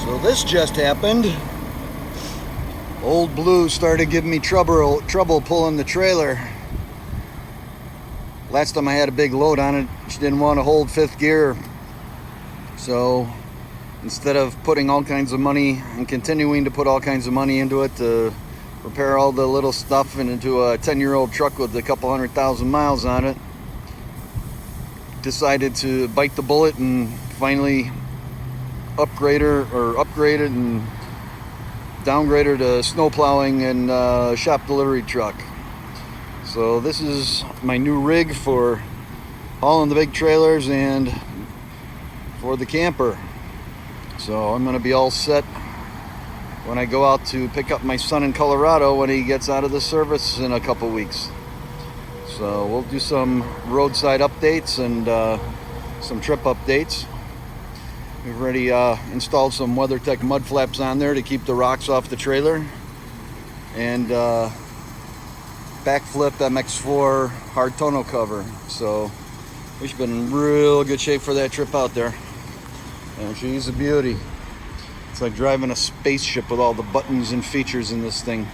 So this just happened. Old Blue started giving me trouble pulling the trailer. Last time I had a big load on it, she didn't want to hold fifth gear. So instead of putting all kinds of money and continuing to put all kinds of money into it to repair all the little stuff and into a 10-year-old truck with a couple 100,000 miles on it, decided to bite the bullet and finally upgrade it and downgrade her to snow plowing and shop delivery truck. So this is my new rig for hauling the big trailers and for the camper. So I'm going to be all set when I go out to pick up my son in Colorado when he gets out of the service in a couple weeks. So we'll do some roadside updates and some trip updates. We've already installed some WeatherTech mud flaps on there to keep the rocks off the trailer, and backflip MX4 hard tonneau cover. So we should be in real good shape for that trip out there. And she's a beauty. It's like driving a spaceship with all the buttons and features in this thing.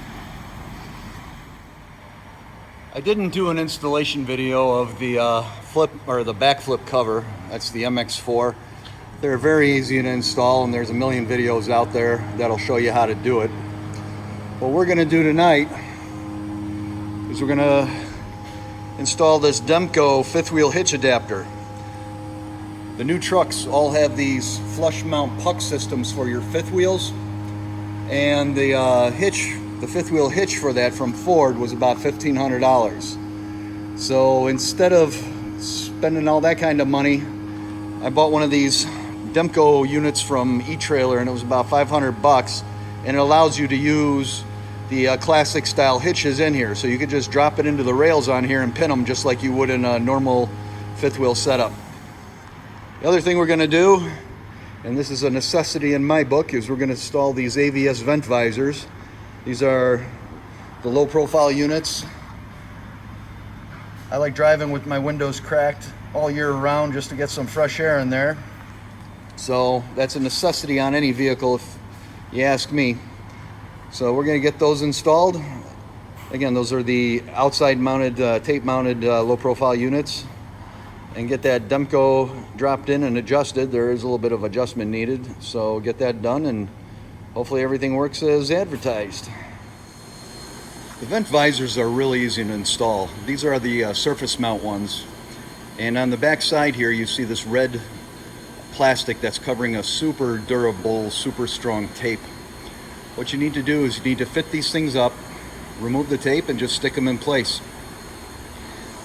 I didn't do an installation video of the flip or the backflip cover. That's the MX4. They're very easy to install, and there's a million videos out there that'll show you how to do it. What we're gonna do tonight is we're gonna install this Demco fifth wheel hitch adapter. The new trucks all have these flush mount puck systems for your fifth wheels, and the fifth wheel hitch for that from Ford was about $1,500. So instead of spending all that kind of money, I bought one of these Demco units from E-Trailer, and it was about $500, and it allows you to use the classic style hitches in here. So you could just drop it into the rails on here and pin them just like you would in a normal fifth wheel setup. The other thing we're going to do, and this is a necessity in my book, is we're going to install these AVS vent visors. These are the low profile units. I like driving with my windows cracked all year round just to get some fresh air in there. So that's a necessity on any vehicle if you ask me. So we're going to get those installed. Again, those are the outside mounted, tape mounted low profile units, and get that Demco dropped in and adjusted. There is a little bit of adjustment needed, so get that done and hopefully everything works as advertised. The vent visors are really easy to install. These are the surface mount ones, and on the back side here you see this red plastic that's covering a super durable, super strong tape. What you need to do is you need to fit these things up, remove the tape, and just stick them in place.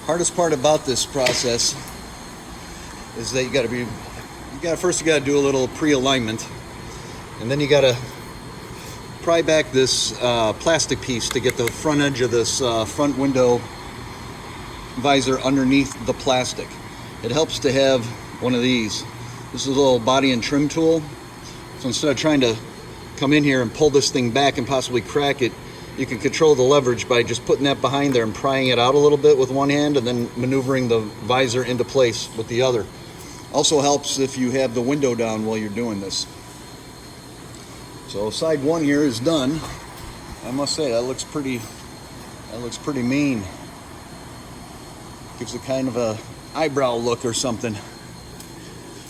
Hardest part about this process is that you got to do a little pre-alignment, and then you got to pry back this plastic piece to get the front edge of this front window visor underneath the plastic. It helps to have one of these. This is a little body and trim tool. So instead of trying to come in here and pull this thing back and possibly crack it, you can control the leverage by just putting that behind there and prying it out a little bit with one hand and then maneuvering the visor into place with the other. Also helps if you have the window down while you're doing this. So side one here is done. I must say that looks pretty mean. Gives a kind of a eyebrow look or something.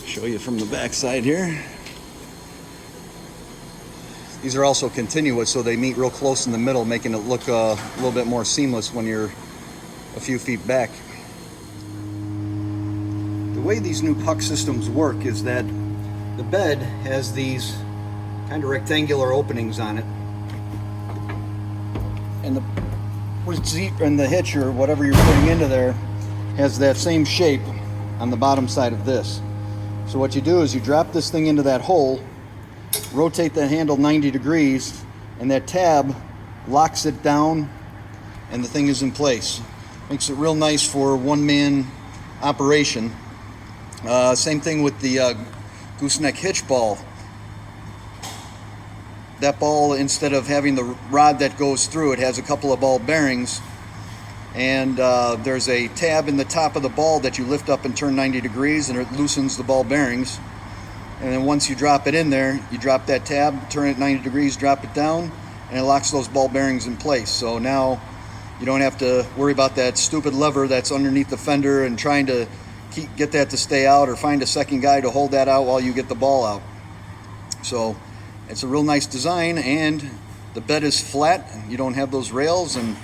Show you from the back side here. These are also continuous, so they meet real close in the middle, making it look a little bit more seamless when you're a few feet back. The way these new puck systems work is that the bed has these kind of rectangular openings on it, and the hitch or whatever you're putting into there has that same shape on the bottom side of this. So what you do is you drop this thing into that hole, rotate the handle 90 degrees, and that tab locks it down and the thing is in place. Makes it real nice for one-man operation. Same thing with the gooseneck hitch ball. That ball, instead of having the rod that goes through, it has a couple of ball bearings, and there's a tab in the top of the ball that you lift up and turn 90 degrees, and it loosens the ball bearings. And then once you drop it in there, you drop that tab, turn it 90 degrees, drop it down, and it locks those ball bearings in place. So now you don't have to worry about that stupid lever that's underneath the fender and trying to get that to stay out, or find a second guy to hold that out while you get the ball out. So it's a real nice design, and the bed is flat. You don't have those rails, and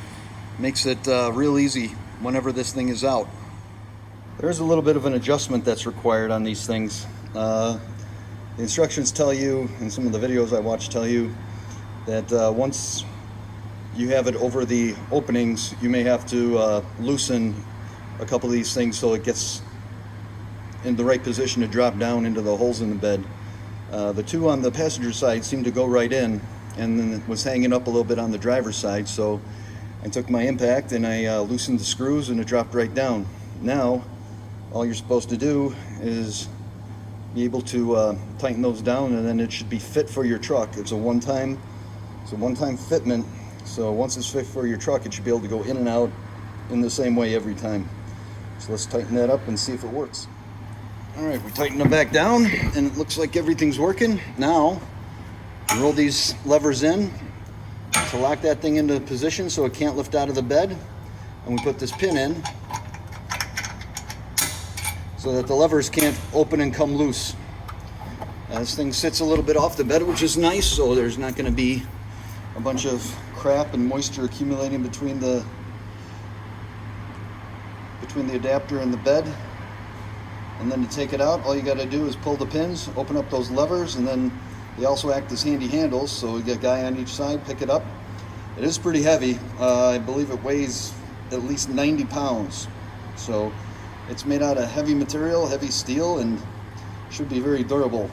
makes it real easy whenever this thing is out. There's a little bit of an adjustment that's required on these things. The instructions tell you, and some of the videos I watch tell you, that once you have it over the openings, you may have to loosen a couple of these things so it gets in the right position to drop down into the holes in the bed. The two on the passenger side seem to go right in, and then it was hanging up a little bit on the driver's side, so I took my impact and I loosened the screws, and it dropped right down. Now all you're supposed to do is be able to tighten those down, and then it should be fit for your truck. It's a one-time fitment, so once it's fit for your truck, it should be able to go in and out in the same way every time. So let's tighten that up and see if it works. All right, we tighten them back down, and it looks like everything's working. Now roll these levers in to lock that thing into position so it can't lift out of the bed, and we put this pin in so that the levers can't open and come loose. This thing sits a little bit off the bed, which is nice, so there's not going to be a bunch of crap and moisture accumulating between the adapter and the bed. And then to take it out, all you got to do is pull the pins, open up those levers, and then they also act as handy handles, so you get a guy on each side, pick it up. It is pretty heavy. I believe it weighs at least 90 pounds. So it's made out of heavy material, heavy steel, and should be very durable.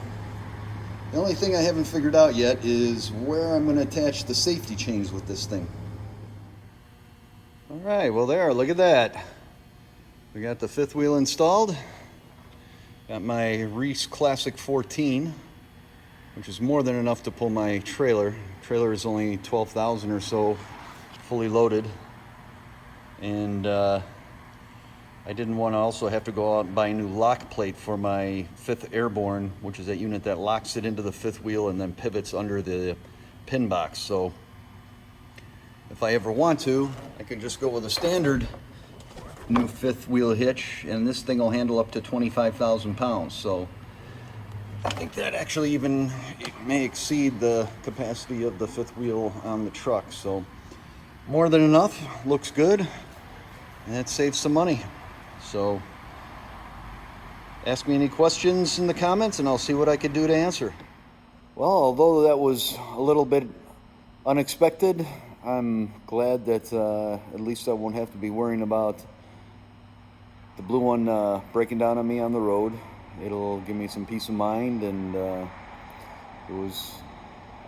The only thing I haven't figured out yet is where I'm going to attach the safety chains with this thing. All right, well there, look at that. We got the fifth wheel installed. Got my Reese Classic 14, which is more than enough to pull my trailer. Trailer is only 12,000 or so, fully loaded. And I didn't want to also have to go out and buy a new lock plate for my 5th Airborne, which is that unit that locks it into the fifth wheel and then pivots under the pin box. So if I ever want to, I can just go with a standard new 5th wheel hitch, and this thing will handle up to 25,000 pounds. So I think that actually it may exceed the capacity of the 5th wheel on the truck. So more than enough, looks good, and it saves some money. So ask me any questions in the comments and I'll see what I could do to answer. Well, although that was a little bit unexpected, I'm glad that at least I won't have to be worrying about the blue one breaking down on me on the road. It'll give me some peace of mind, and it was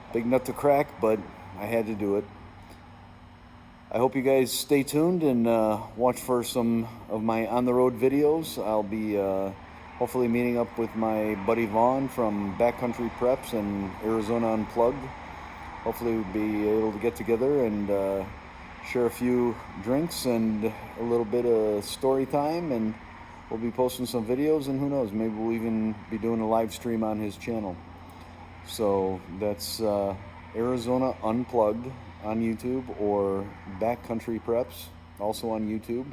a big nut to crack, but I had to do it. I hope you guys stay tuned and watch for some of my on-the-road videos. I'll be hopefully meeting up with my buddy Vaughn from Backcountry Preps and Arizona Unplugged. Hopefully we'll be able to get together and share a few drinks and a little bit of story time, and we'll be posting some videos, and who knows, maybe we'll even be doing a live stream on his channel. So that's Arizona Unplugged on YouTube, or Backcountry Preps also on YouTube.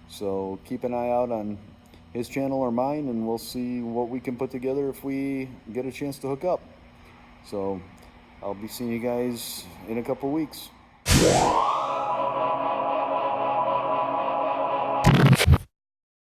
So keep an eye out on his channel or mine, and we'll see what we can put together if we get a chance to hook up. So I'll be seeing you guys in a couple weeks.